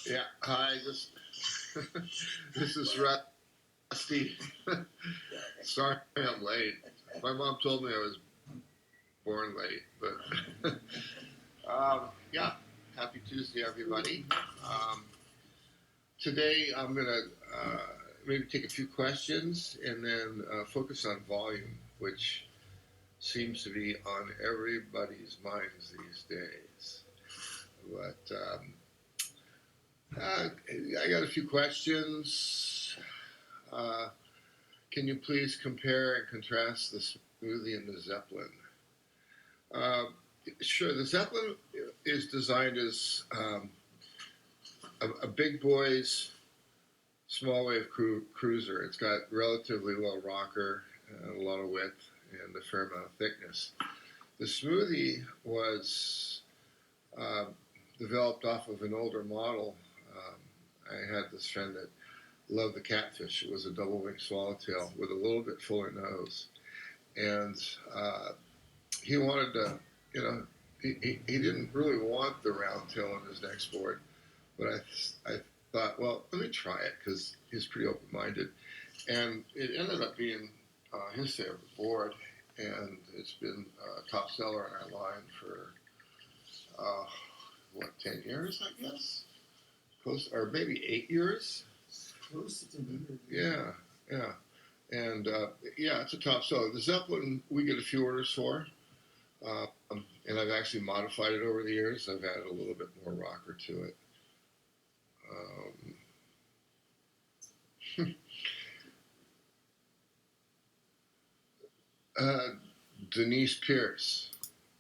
Yeah, hi. This is Rusty. Sorry I'm late. My mom told me I was born late, but yeah. Happy Tuesday, everybody. Um, Today I'm gonna maybe take a few questions and then focus on volume, which seems to be on everybody's minds these days. But I got a few questions. Uh, Can you please compare and contrast the smoothie and the Zeppelin? Uh, sure, the Zeppelin is designed as a big boy's small wave cruiser. It's got relatively low rocker, a lot of width, and a fair amount of thickness. The smoothie was uh, developed off of an older model. I had this friend that loved the catfish. It was a double wing swallowtail with a little bit fuller nose. And he wanted to, you know, he didn't really want the round tail on his next board, but I thought, well, let me try it because he's pretty open minded, and it ended up being his favorite board, and it's been a top seller on our line for 10 years, I guess, close, or maybe 8 years. Close to 10 years. Yeah. And yeah, it's a top seller. The Zeppelin, we get a few orders for. And I've actually modified it over the years. I've added a little bit more rocker to it. uh, Denise Pierce,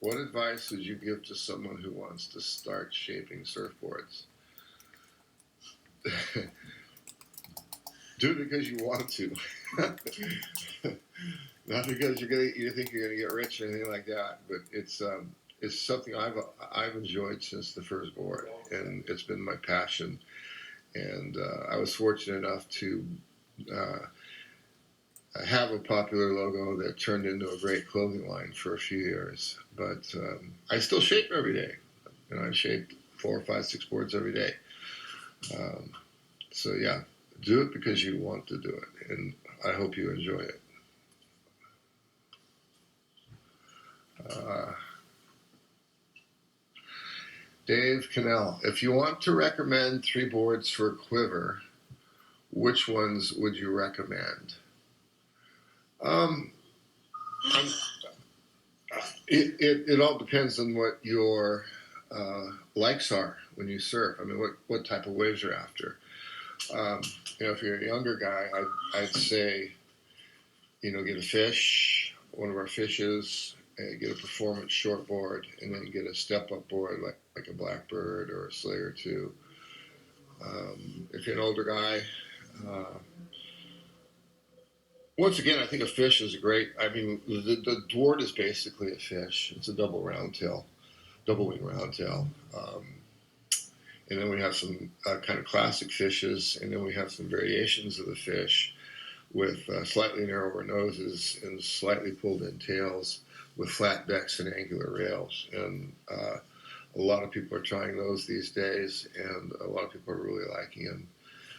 what advice would you give to someone who wants to start shaping surfboards? Do it because you want to, not because you think you're gonna get rich or anything like that. But it's something I've enjoyed since the first board, and it's been my passion. And I was fortunate enough to have a popular logo that turned into a great clothing line for a few years. But I still shape every day. I shape 4, 5, 6 boards every day. So yeah, do it because you want to do it, and I hope you enjoy it. Uh, Dave Cannell, if you want to recommend 3 boards for quiver, which ones would you recommend? Um, it all depends on what your likes are when you surf. I mean, what type of waves you're after. If you're a younger guy, I'd say, get a fish, one of our fishes, get a performance shortboard, and then get a step-up board like a Blackbird or a Slayer 2. If you're an older guy, once again, I think a fish is great. I mean, the Dwart is basically a fish. It's a double wing roundtail. And then we have some kind of classic fishes, and then we have some variations of the fish with slightly narrower noses and slightly pulled in tails with flat decks and angular rails. And a lot of people are trying those these days, and a lot of people are really liking them.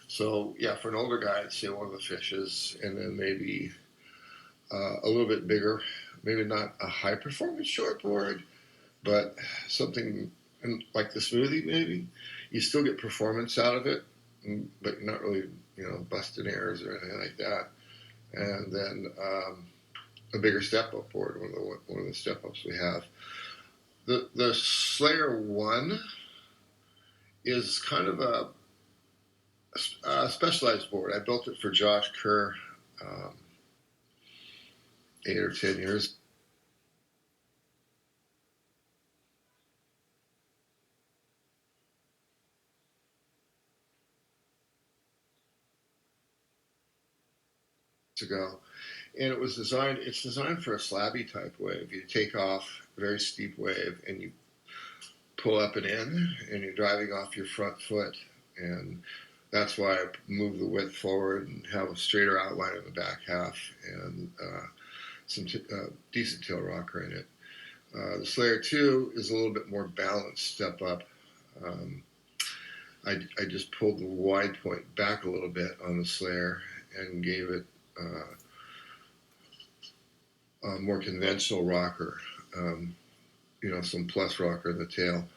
So, yeah, for an older guy, I'd say one of the fishes, and then maybe a little bit bigger, maybe not a high performance shortboard, but something like the smoothie, maybe. You still get performance out of it, but you're not really, busting airs or anything like that. And then a bigger step-up board, one of the step-ups we have. The Slayer 1 is kind of a specialized board. I built it for Josh Kerr 8 or 10 years ago. And it's designed for a slabby type wave. You take off a very steep wave and you pull up and in, and you're driving off your front foot. And that's why I move the width forward and have a straighter outline in the back half and some decent tail rocker in it. The Slayer 2 is a little bit more balanced step up. Um, I just pulled the wide point back a little bit on the Slayer and gave it a more conventional rocker, some plus rocker in the tail.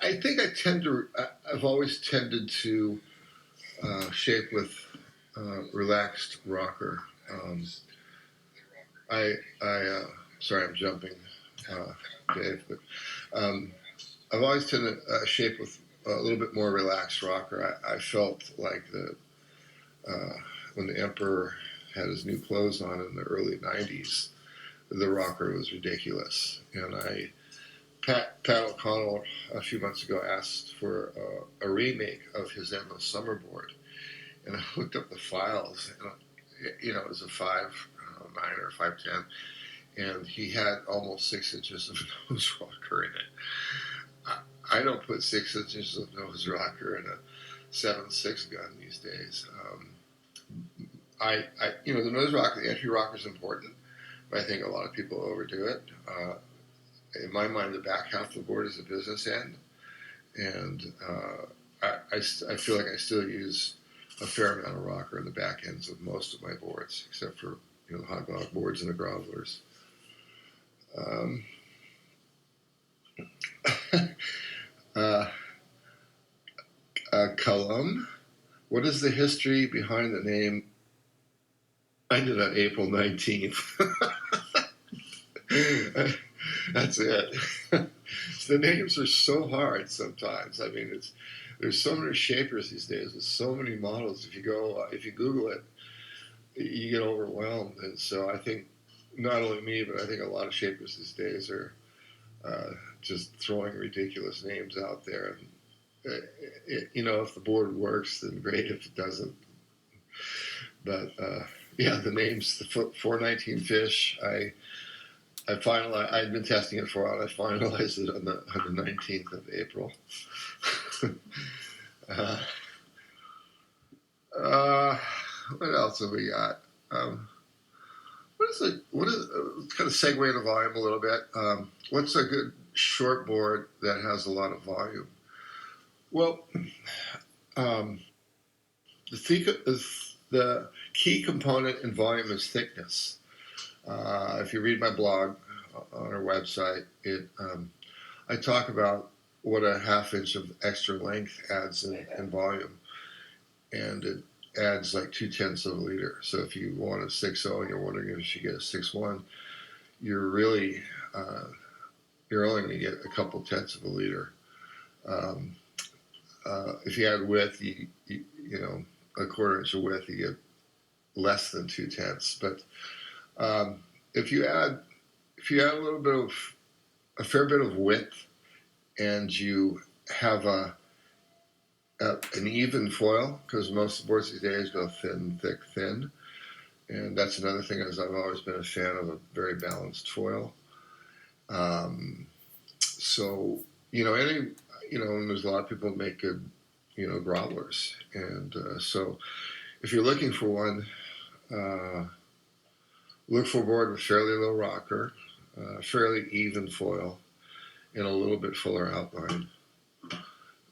I think I've always tended to shape with relaxed rocker. Sorry, I'm jumping, Dave, but I've always tended to shape with a little bit more relaxed rocker. I felt like when the Emperor had his new clothes on in the early '90s, the rocker was ridiculous, and Pat O'Connell a few months ago asked for a remake of his Endless Summer board, and I looked up the files, and it was a 5.9 or 5.10, and he had almost 6 inches of nose rocker in it. I don't put 6 inches of nose rocker in a 7.6 gun these days. The nose rocker, the entry rocker is important, but I think a lot of people overdo it. In my mind, the back half of the board is a business end, and I feel like I still use a fair amount of rocker in the back ends of most of my boards, except for the hot dog boards and the grovelers. Cullum, what is the history behind the name? I did on April 19th. That's it. The names are so hard sometimes. I mean, there's so many shapers these days with so many models. If you Google it, you get overwhelmed. And so I think not only me, but I think a lot of shapers these days are just throwing ridiculous names out there. And if the board works, then great. If it doesn't, but the names, the 419 fish. I'd been testing it for a while. I finalized it on the 19th of April. What else have we got? What is kind of segue into volume a little bit? What's a good short board that has a lot of volume? Well, the key component in volume is thickness. If you read my blog on our website, I talk about what a half inch of extra length adds in volume, and it adds like 0.2 of a liter. So if you want a 6.0 and you're wondering if you should get a 6.1, you're only going to get a couple tenths of a liter. If you add width, a 1/4 inch of width, you get less than 0.2. But if you add a fair bit of width, and you have an even foil, because most boards these days go thin, thick, thin, and that's another thing, is I've always been a fan of a very balanced foil. And there's a lot of people that make good, grovelers, and so if you're looking for one, look for a board with fairly low rocker, fairly even foil, and a little bit fuller outline.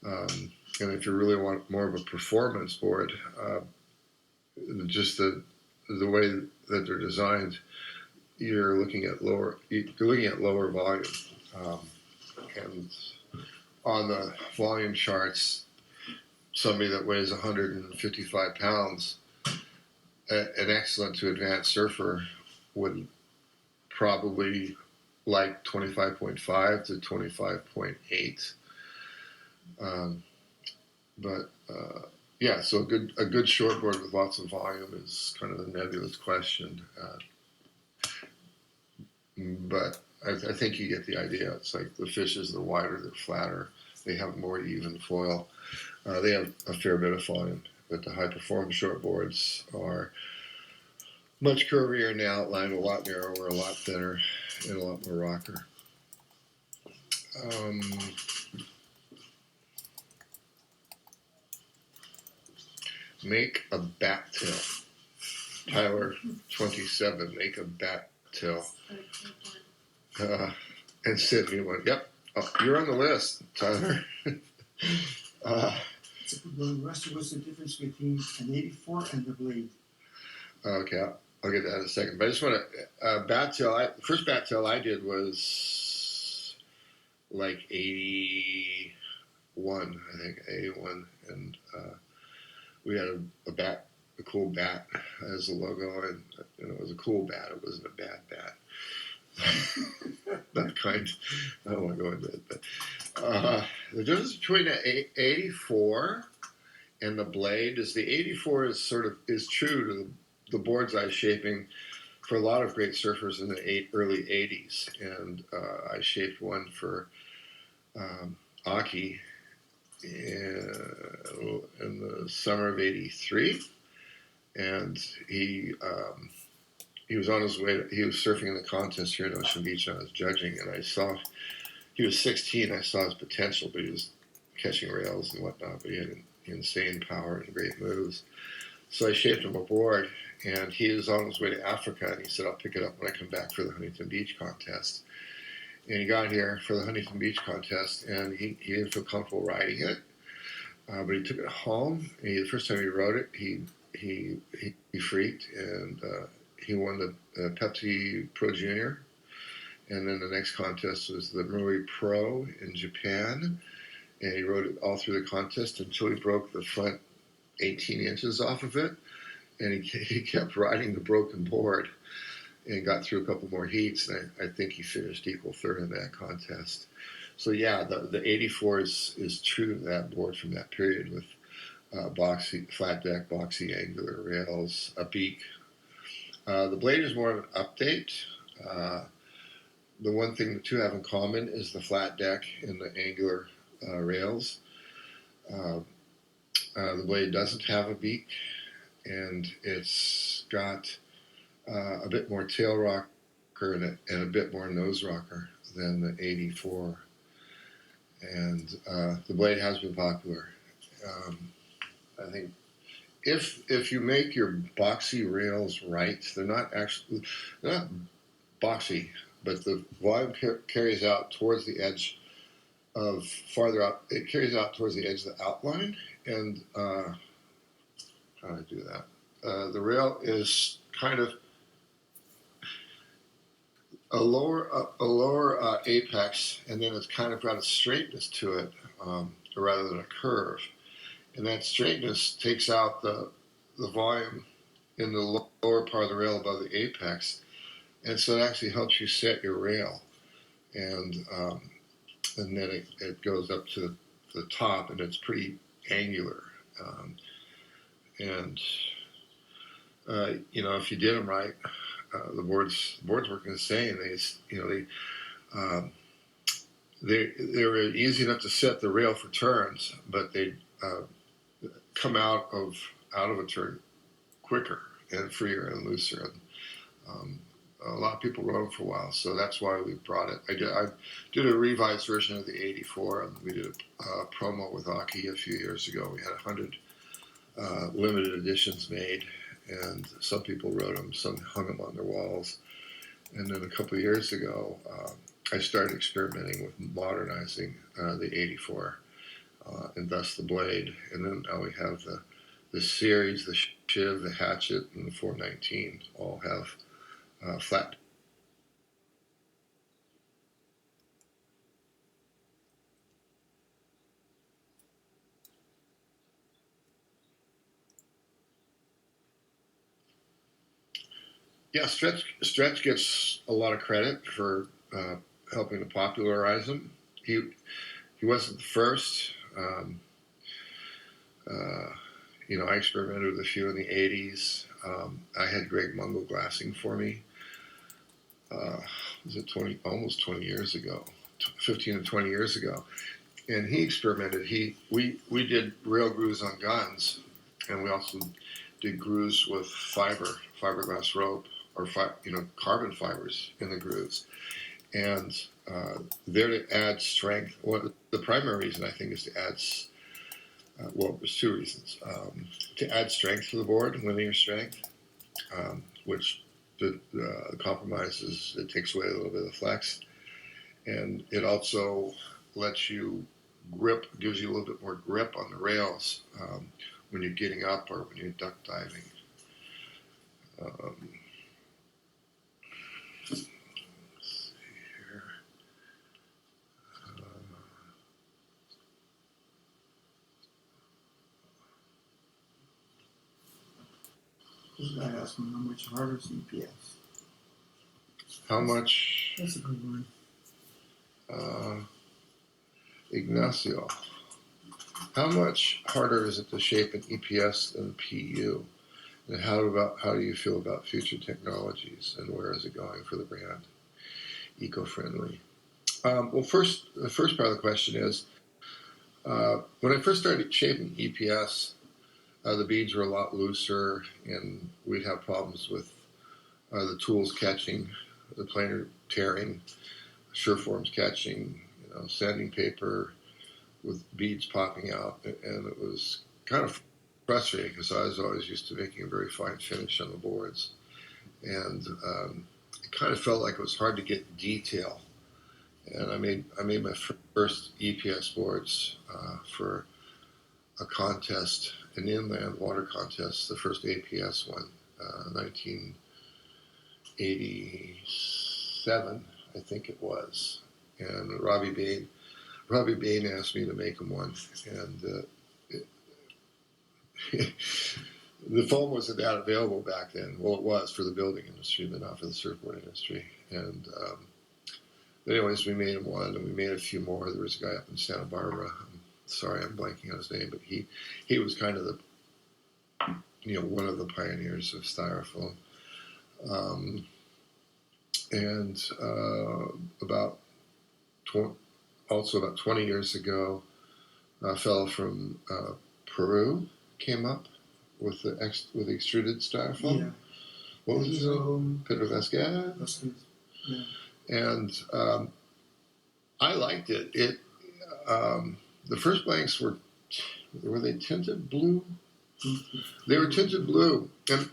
And if you really want more of a performance board, just the way that they're designed, you're looking at lower volume. And on the volume charts, somebody that weighs 155 pounds, an excellent to advanced surfer would probably like 25.5 to 25.8. So a good shortboard with lots of volume is kind of a nebulous question. But I think you get the idea. It's like the fishes, they're wider, they're flatter, they have more even foil. They have a fair bit of volume, but the high performance shortboards are much curvier in the outline, a lot narrower, a lot thinner, and a lot more rocker. Make a bat tail. Tyler 27, make a bat tail. And Sydney went, yep, you're on the list, Tyler. Rusty, what's the difference between an 84 and the blade? Okay, I'll get that in a second. But I just want to bat tail. The first bat tail I did was like 81, I think 81, and we had a cool bat as a logo, and it was a cool bat. It wasn't a bad bat. That kind. I don't want to go into it, but the difference between the 84 and the blade is the 84 is true to the boards I was shaping for a lot of great surfers in the early 80s, and I shaped one for Aki in the summer of '83, and he was on his way. He was surfing in the contest here at Ocean Beach. And I was judging, and I saw he was 16. I saw his potential, but he was catching rails and whatnot. But he had insane power and great moves. So I shaped him a board, and he was on his way to Africa, and he said, "I'll pick it up when I come back for the Huntington Beach contest." And he got here for the Huntington Beach contest, and he didn't feel comfortable riding it, but he took it home. And the first time he rode it, he freaked, and he won the Pepsi Pro Junior. And then the next contest was the Murray Pro in Japan, and he rode it all through the contest until he broke the front 18 inches off of it, and he kept riding the broken board and got through a couple more heats, and I think he finished equal third in that contest. So yeah, the 84 is true to that board from that period with boxy, flat deck, boxy, angular rails, a beak. The blade is more of an update. The one thing the two have in common is the flat deck and the angular rails. The blade doesn't have a beak, and it's got a bit more tail rocker and a bit more nose rocker than the 84. And the blade has been popular. I think if you make your boxy rails right, they're not boxy, but the volume carries out towards the edge of farther out. It carries out towards the edge of the outline, and how do I do that? The rail is kind of a lower apex, and then it's kind of got a straightness to it rather than a curve. And that straightness takes out the volume in the lower part of the rail above the apex, and so it actually helps you set your rail. And then it goes up to the top, and it's pretty angular. And if you did them right, the boards work insane. They were easy enough to set the rail for turns, but they come out of a turn quicker and freer and looser. And a lot of people rode them for a while, so that's why we brought it. I did a revised version of the 84, and we did a promo with Aki a few years ago. We had 100 limited editions made, and some people rode them, some hung them on their walls. And then a couple of years ago, I started experimenting with modernizing the 84, and thus the blade. And then now we have the series, the Shiv, the Hatchet, and the 419 all have flat. Yeah, Stretch gets a lot of credit for helping to popularize them. He wasn't the first. I experimented with a few in the 80s. I had Greg Mungo glassing for me. Was it almost 20 years ago, 15 to 20 years ago, and he experimented. We did rail grooves on guns, and we also did grooves with fiberglass rope, or carbon fibers in the grooves, and there to add strength. Well, the primary reason I think is to add. There's two reasons. To add strength to the board, linear strength, which the compromise is it takes away a little bit of the flex, and it also lets you grip, gives you a little bit more grip on the rails when you're getting up or when you're duck diving. Let's see here. This guy asked me how much harder is EPS. How much? That's a good one. Ignacio, how much harder is it to shape an EPS than PU? And how do you feel about future technologies, and where is it going for the brand? Eco-friendly. Well, the first part of the question is, when I first started shaping EPS, the beads were a lot looser, and we'd have problems with the tools catching, the planer tearing, Surfboards catching, sanding paper with beads popping out, and it was kind of frustrating because I was always used to making a very fine finish on the boards, and it kind of felt like it was hard to get detail. And I made my first EPS boards for a contest, an inland water contest, the first APS one, 1987, I think it was. And Robbie Bain asked me to make him one, and the foam wasn't that available back then. Well, it was for the building industry, but not for the surfboard industry. And but anyways, we made him one, and we made a few more. There was a guy up in Santa Barbara. Sorry, I'm blanking on his name, but he was kind of the one of the pioneers of styrofoam. And about 20 years ago, a fellow from Peru came up with the extruded styrofoam. Yeah. What was his name? Pedro Vasquez. Yeah. And I liked it. The first blanks were they tinted blue? They were tinted blue, and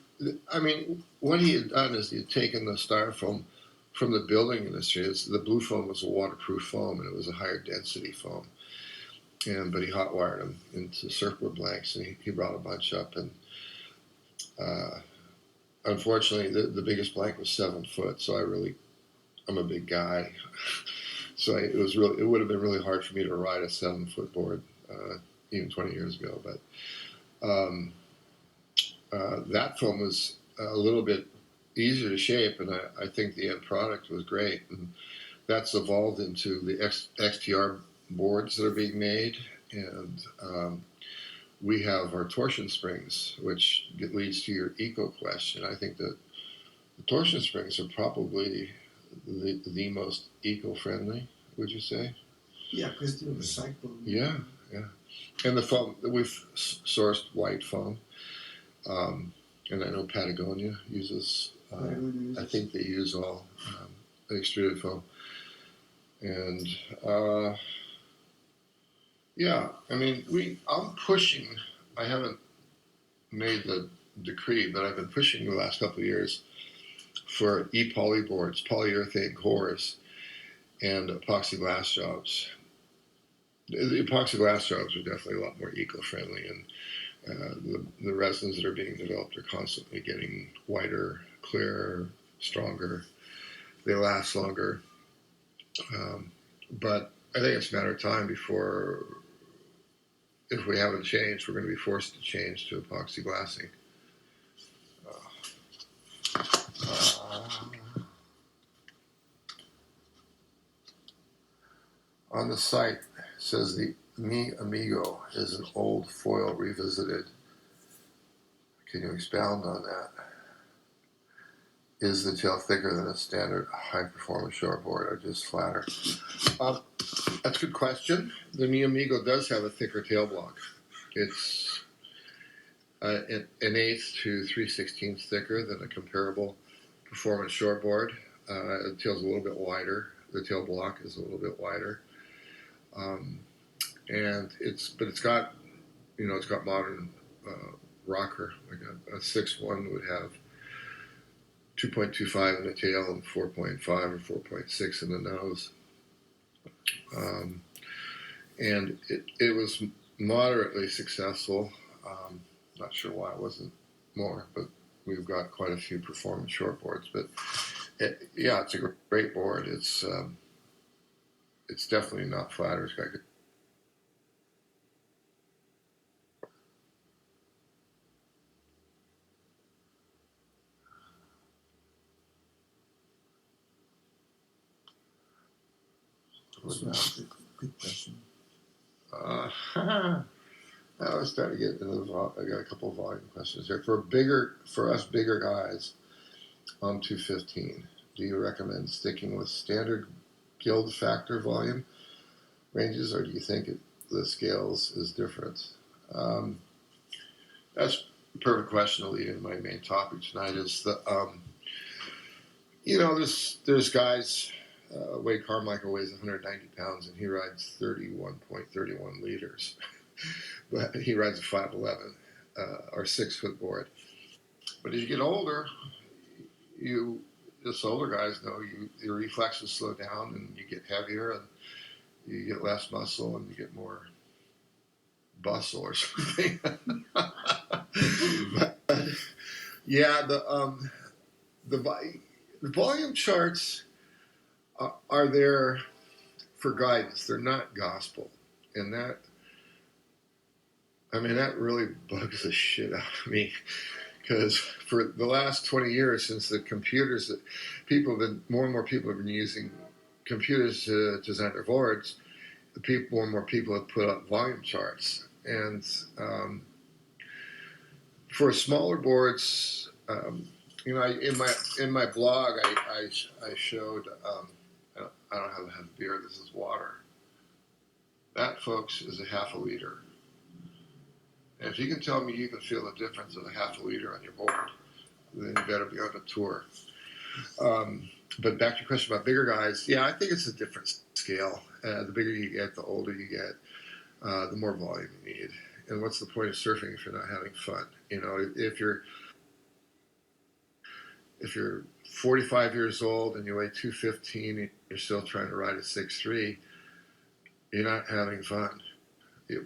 I mean, what he had done is he had taken the styrofoam from the building industry. The blue foam was a waterproof foam, and it was a higher density foam. But he hot wired them into surfboard blanks, and he brought a bunch up. And unfortunately, the biggest blank was 7 foot, so I'm a big guy. So it would have been really hard for me to ride a 7-foot board even 20 years ago. But that foam was a little bit easier to shape, and I think the end product was great. And that's evolved into the XTR boards that are being made, and we have our torsion springs, which leads to your eco question. I think that the torsion springs are probably the most eco-friendly, would you say? Yeah, because they're recycled. Yeah. And the foam, we've sourced white foam, and I know Patagonia uses, I think they use all extruded foam. And yeah, I mean, I'm pushing, I haven't made the decree, but I've been pushing the last couple of years for e-poly boards, polyurethane cores, and epoxy glass jobs. The epoxy glass jobs are definitely a lot more eco-friendly, and the resins that are being developed are constantly getting whiter, clearer, stronger. They last longer. But I think it's a matter of time before, if we haven't changed, we're going to be forced to change to epoxy glassing. On the site, it says the Mi Amigo is an old foil revisited. Can you expound on that? Is the tail thicker than a standard high-performance shortboard, or just flatter? That's a good question. The Mi Amigo does have a thicker tail block. It's an 1/8 to 3/16 thicker than a comparable performance shortboard. The tail's a little bit wider. The tail block is a little bit wider. And it's got modern rocker. Like a 6.1 would have 2.25 in the tail and 4.5 or 4.6 in the nose. and it was moderately successful. Not sure why it wasn't more, but we've got quite a few performance shortboards. But yeah, it's a great board. It's definitely not flat. It's got good. Good question. I was trying to get into I got a couple of volume questions here. For us bigger guys on 215, do you recommend sticking with standard guild factor volume ranges, or do you think the scales is different? That's a perfect question to lead into my main topic tonight. Is there's guys. Wade Carmichael weighs 190 pounds and he rides 31.31 liters. But he rides a 5'11" or 6-foot board. But as you get older, the older guys know your reflexes slow down and you get heavier and you get less muscle and you get more bustle or something. But, yeah, the volume charts are there for guidance. They're not gospel, and that really bugs the shit out of me. Because for the last 20 years, since the computers, more and more people have been using computers to design their boards, more and more people have put up volume charts. And for smaller boards, in my blog, I showed, I don't have a beer, this is water. That, folks, is a half a liter. And if you can tell me you can feel the difference of a half a liter on your board, then you better be on a tour. But back to your question about bigger guys, yeah, I think it's a different scale. The bigger you get, the older you get, the more volume you need. And what's the point of surfing if you're not having fun? If you're 45 years old and you weigh 215 and you're still trying to ride a 6'3", you're not having fun.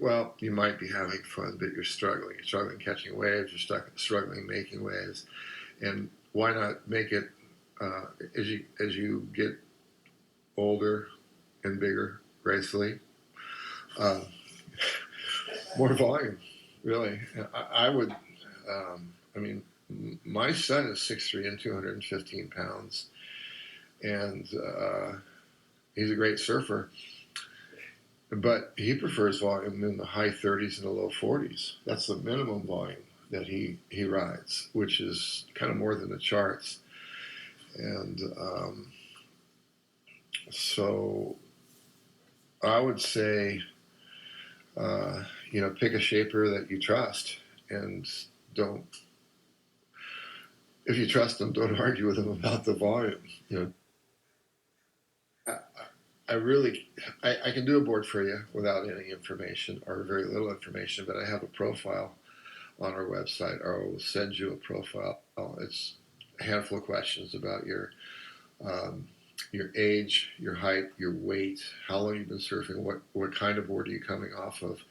Well, you might be having fun, but you're struggling. You're struggling catching waves. You're struggling making waves. And why not make it as you get older and bigger, gracefully, more volume, really. I would. My son is 6'3" and 215 pounds, and he's a great surfer. But he prefers volume in the high 30s and the low 40s. That's the minimum volume that he rides, which is kind of more than the charts. And so I would say, pick a shaper that you trust, and if you trust them, don't argue with them about the volume. I can do a board for you without any information or very little information, but I have a profile on our website, or I will send you a profile. It's a handful of questions about your age, your height, your weight, how long you've been surfing, what kind of board are you coming off of.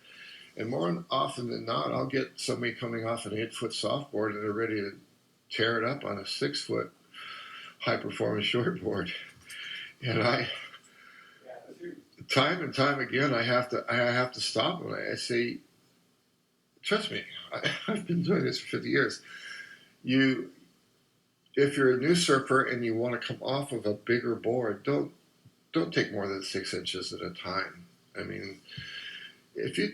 And more often than not, I'll get somebody coming off an 8-foot softboard and they're ready to tear it up on a 6-foot high-performance shortboard. And time and time again, I have to stop them. I say, trust me, I've been doing this for 50 years. If you're a new surfer and you want to come off of a bigger board, don't take more than 6 inches at a time. If you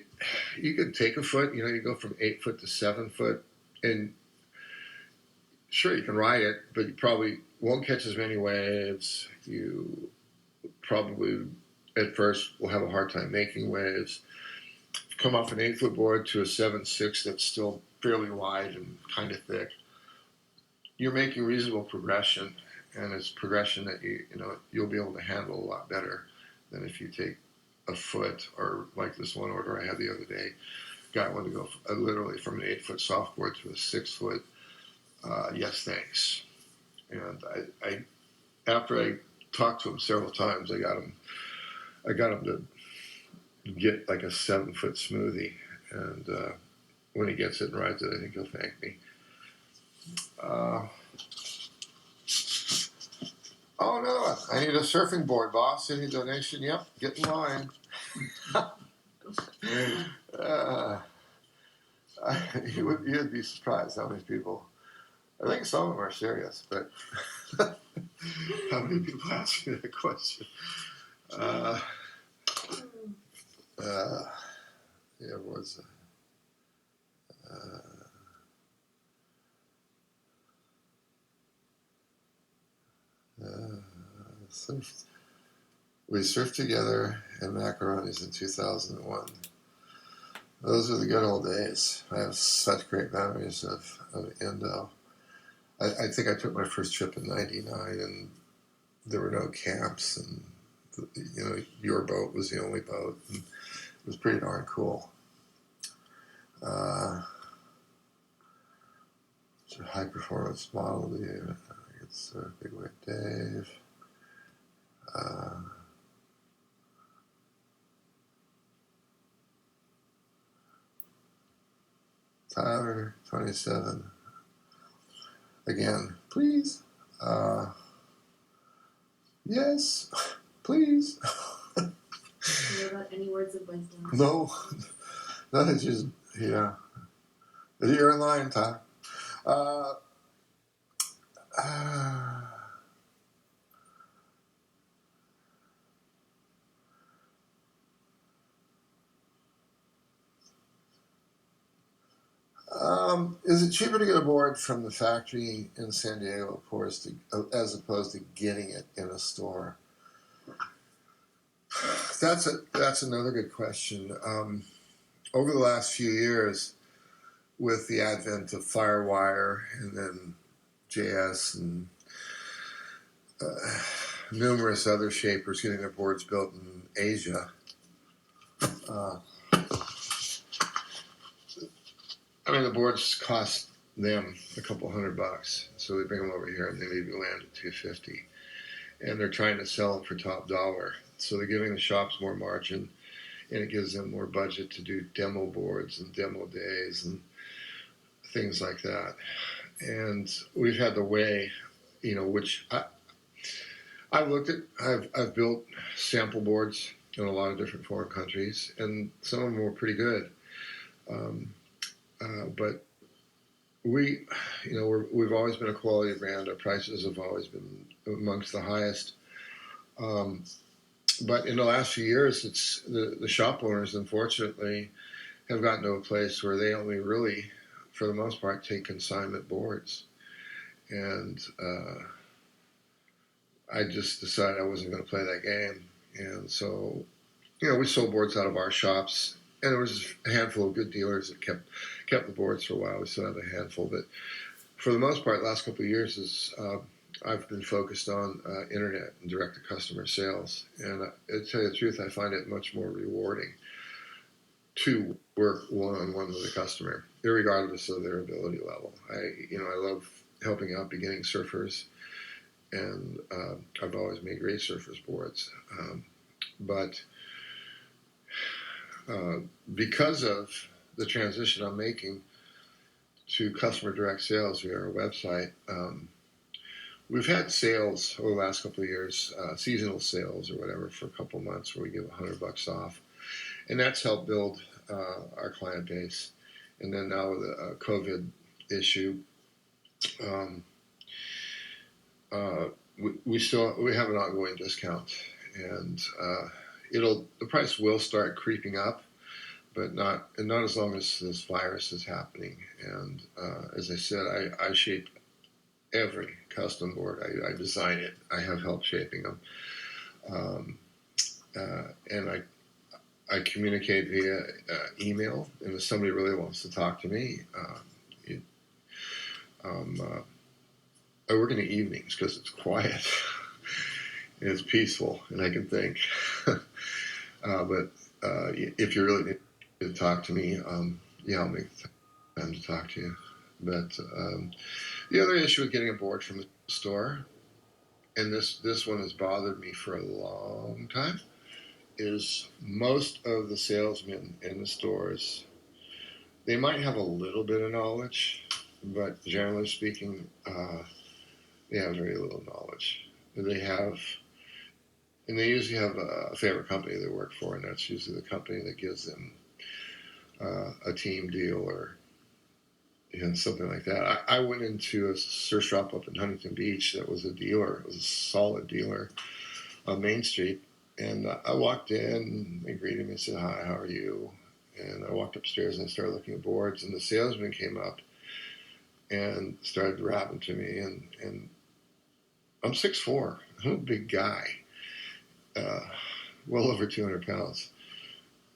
can take a foot, you go from 8 foot to 7 foot, and sure, you can ride it, but you probably won't catch as many waves. You probably at first will have a hard time making waves. Come off an 8-foot board to a 7.6 that's still fairly wide and kind of thick. You're making reasonable progression, and it's progression that you'll be able to handle a lot better than if you take a foot, or like this one order I had the other day. Guy wanted to go literally from an 8-foot softboard to a 6-foot. Yes, thanks. And I after I talked to him several times, I got him to get like a 7-foot smoothie, and when he gets it and rides it, I think he'll thank me. Oh, another one. I need a surfing board, boss. Any donation? Yep, get in line. You'd be surprised how many people. I think some of them are serious, but how many people ask me that question? Yeah, it was. Surfed. We surfed together in macaronis in 2001. Those are the good old days. I have such great memories of Indo. I think I took my first trip in '99, and there were no camps, and your boat was the only boat, and it was pretty darn cool. It's a high performance model. It's Big Wave Dave. Tyler, 27. Again, please. Yes, please. Any words of wisdom? No, it's just, yeah. You're in line, Tyler. Is it cheaper to get a board from the factory in San Diego, as opposed to getting it in a store? That's another good question. Over the last few years, with the advent of Firewire and then JS and numerous other shapers getting their boards built in Asia, the boards cost them a couple $100, so they bring them over here and they maybe land at $250, and they're trying to sell them for top dollar. So they're giving the shops more margin, and it gives them more budget to do demo boards and demo days and things like that. And we've had the way, which I've looked at. I've built sample boards in a lot of different foreign countries, and some of them were pretty good. But we've always been a quality brand. Our prices have always been amongst the highest. But in the last few years, it's the shop owners, unfortunately, have gotten to a place where they only really, for the most part, take consignment boards. And I just decided I wasn't going to play that game. And so, we sold boards out of our shops, and there was a handful of good dealers that kept the boards for a while. We still have a handful, but for the most part, the last couple of years I've been focused on internet and direct-to-customer sales. And to tell you the truth, I find it much more rewarding to work one-on-one with a customer, irregardless of their ability level. I love helping out beginning surfers, and I've always made great surfers boards. But because of the transition I'm making to customer direct sales via our website, we've had sales over the last couple of years, seasonal sales or whatever, for a couple of months where we give $100 off. And that's helped build our client base. And then now with the COVID issue, we have an ongoing discount, and the price will start creeping up, but not as long as this virus is happening. And as I said, I shape every custom board. I design it. I have help shaping them, and I communicate via email. And if somebody really wants to talk to me, I work in the evenings because it's quiet and it's peaceful, and I can think. But if you really need to talk to me, I'll make time to talk to you. But the other issue with getting a board from the store, and this one has bothered me for a long time, is most of the salesmen in the stores, they might have a little bit of knowledge, but generally speaking, they have very little knowledge. They have, and they usually have a favorite company they work for, and that's usually the company that gives them a team deal or something like that. I went into a surf shop up in Huntington Beach that was a dealer. It was a solid dealer on Main Street, and I walked in. They greeted me and said, "Hi, how are you?" And I walked upstairs and I started looking at boards, and the salesman came up and started rapping to me. And I'm 6'4". I'm a big guy, uh, well over 200 pounds.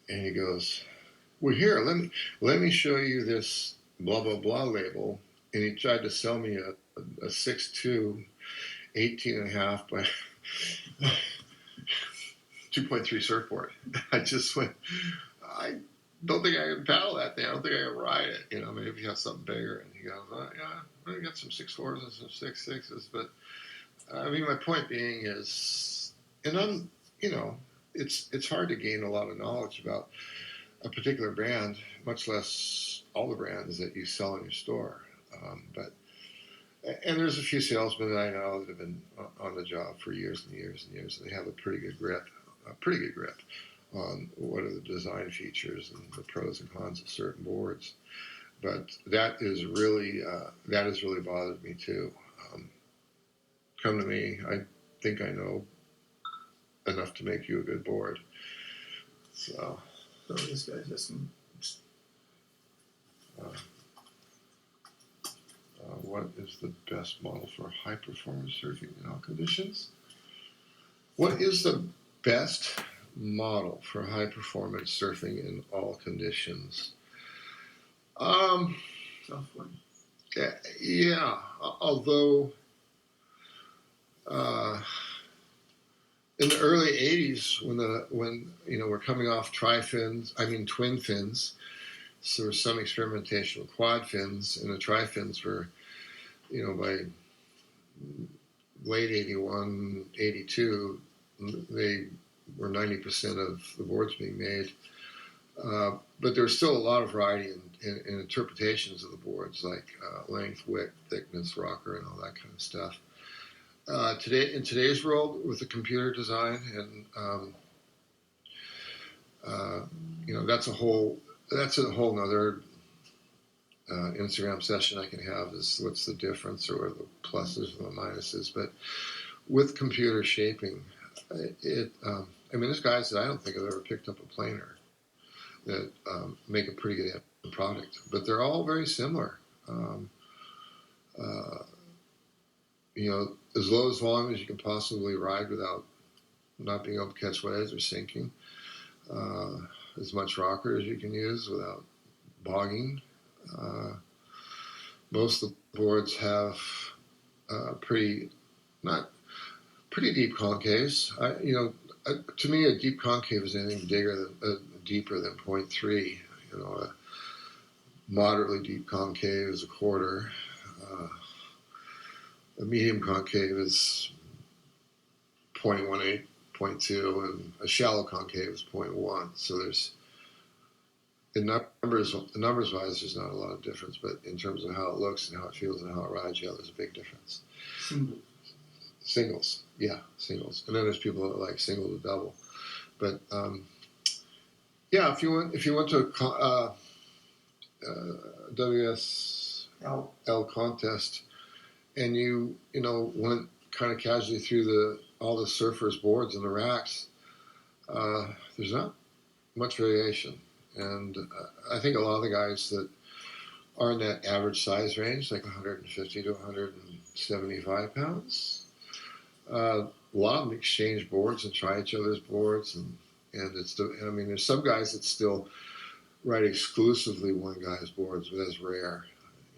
And he goes, "Well, here, let me show you this blah blah blah label." And he tried to sell me a 6'2", 18.5 by 2.3 surfboard. I just went, I don't think I can paddle that thing. I don't think I can ride it. Maybe you have something bigger. And he goes, yeah, I got some 6'4s and some 6'6s. But I mean, my point being is, and it's hard to gain a lot of knowledge about a particular brand, much less all the brands that you sell in your store. And there's a few salesmen that I know that have been on the job for years and years and years, and they have a pretty good grip on what are the design features and the pros and cons of certain boards. But that has really bothered me too. Come to me, I think I know enough to make you a good board. So this guy's listening. What is the best model for high performance surfing in all conditions? What is the best model for high performance surfing in all conditions? Tough one. Yeah. Although in the early '80s, when we're coming off twin fins, so there was some experimentation with quad fins, and the tri fins were, by late '81, '82, they were 90% of the boards being made. But there was still a lot of variety in interpretations of the boards, like length, width, thickness, rocker, and all that kind of stuff. In today's world, with the computer design, and that's a whole nother Instagram session I can have. Is what's the difference, or the pluses and the minuses. But with computer shaping, there's guys that I don't think have ever picked up a planer that make a pretty good product, but they're all very similar. As low as volume as you can possibly ride without not being able to catch waves or sinking. As much rocker as you can use without bogging. Most of the boards have pretty deep concaves. To me, a deep concave is anything deeper than 0.3. A moderately deep concave is a quarter. A medium concave is 0.18, 0.2, and a shallow concave is 0.1. So there's, in numbers wise, there's not a lot of difference, but in terms of how it looks and how it feels and how it rides, there's a big difference. Singles, singles, and then there's people that like single to double. But if you went to a WSL contest, and you went kind of casually through all the surfers' boards and the racks, there's not much variation. And I think a lot of the guys that are in that average size range, like 150 to 175 pounds, a lot of them exchange boards and try each other's boards, and there's some guys that still ride exclusively one guy's boards, but that's rare.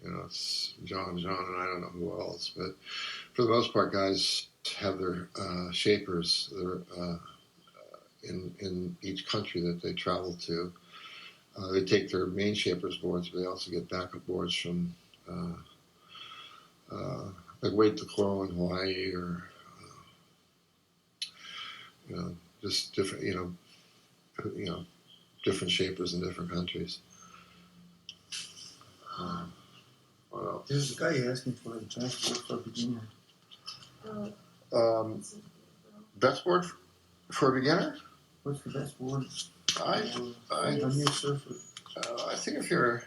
It's John, and I don't know who else, but for the most part, guys have their shapers in each country that they travel to. They take their main shapers boards, but they also get backup boards from like Wade to Coral in Hawaii, or just different. different shapers in different countries. What else? There's a guy asking for a transport for a beginner. Best board for a beginner? What's the best board? I new surfer. I think if you're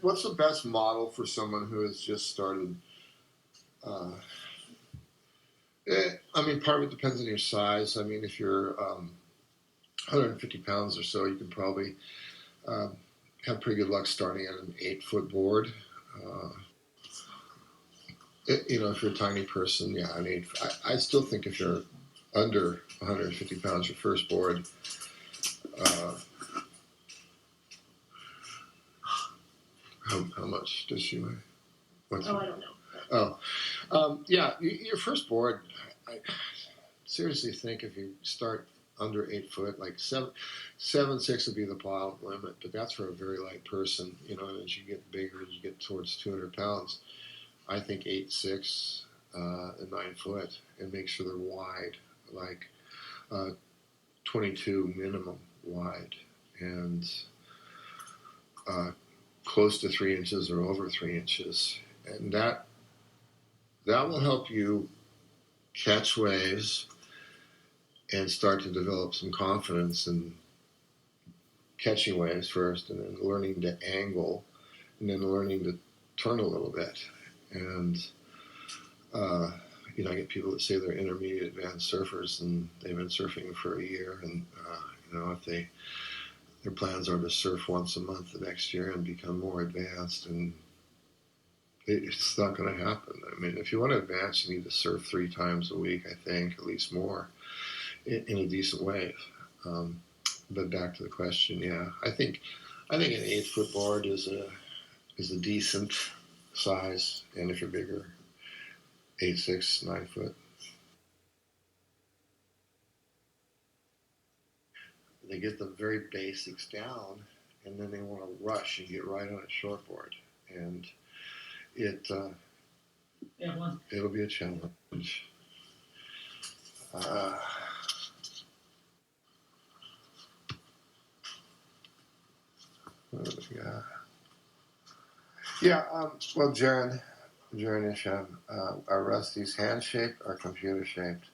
what's the best model for someone who has just started? Part of it depends on your size. If you're 150 pounds or so, you can probably have pretty good luck starting at an 8-foot board. If you're a tiny person, yeah, I still think if you're under 150 pounds, your first board. How much does she weigh? I don't know. Yeah, your first board. I seriously think if you start under 8 foot, like 7'6" would be the bottom limit, but that's for a very light person. And as you get bigger, as you get towards 200 pounds, I think 8'6" and 9 foot, and make sure they're wide, like 22 minimum wide, and close to 3 inches or over 3 inches, and that will help you catch waves and start to develop some confidence in catching waves first, and then learning to angle, and then learning to turn a little bit. And I get people that say they're intermediate advanced surfers and they've been surfing for a year, and if their plans are to surf once a month the next year and become more advanced, and it's not going to happen. If you want to advance, you need to surf 3 times a week, I think, at least more, in a decent wave. But back to the question, yeah, I think an 8-foot board is a decent size, and if you're bigger, 8'6", 9 foot. They get the very basics down, and then they want to rush and get right on a shortboard, and it'll be a challenge. Well, Jaron Isham, are Rusty's hand-shaped or computer-shaped?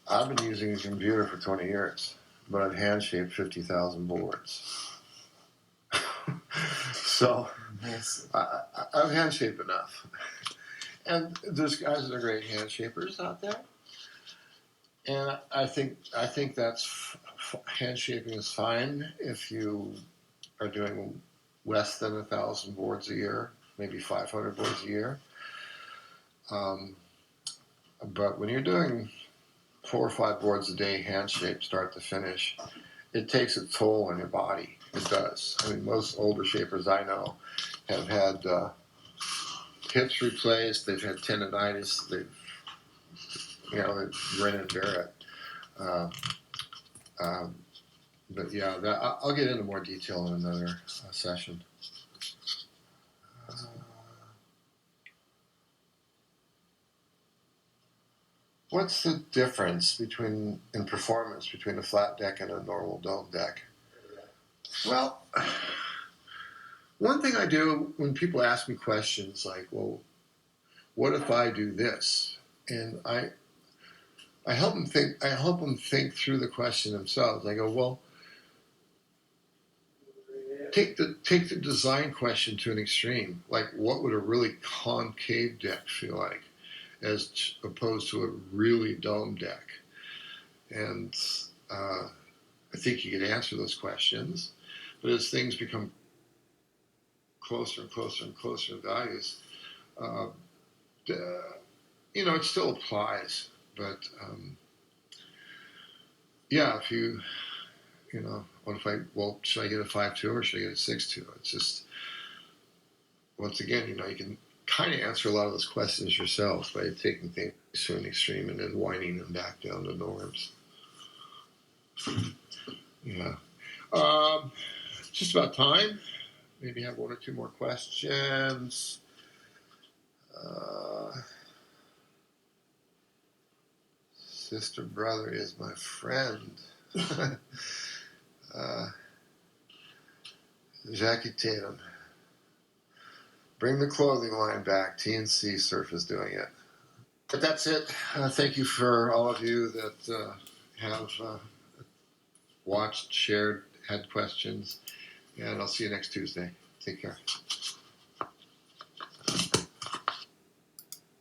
I've been using a computer for 20 years, but I've hand-shaped 50,000 boards. So, I've hand-shaped enough. And there's guys that are great hand-shapers out there. And I think that's hand-shaping is fine if you are doing less than 1,000 boards a year, maybe 500 boards a year. But when you're doing 4 or 5 boards a day, hand-shaped, start to finish, it takes a toll on your body. It does. Most older shapers I know have had hips replaced. They've had tendonitis. They grin and bear it. But yeah, I'll get into more detail in another session. What's the difference in performance between a flat deck and a normal dome deck? Well, one thing I do when people ask me questions like, well, what if I do this? And I help them think through the question themselves. I go, well, take the design question to an extreme. Like, what would a really concave deck feel like, as opposed to a really dome deck? And I think you can answer those questions, but as things become closer and closer and closer in values, it still applies. But if you, should I get a 5.2 or should I get a 6.2? It's just, once again, you can kind of answer a lot of those questions yourself by taking things to an extreme and then winding them back down to norms. Yeah. Just about time. Maybe have 1 or 2 more questions. Sister, brother is my friend. Jackie Tatum. Bring the clothing line back. TNC Surf is doing it. But that's it. Thank you for all of you that have watched, shared, had questions. And I'll see you next Tuesday. Take care.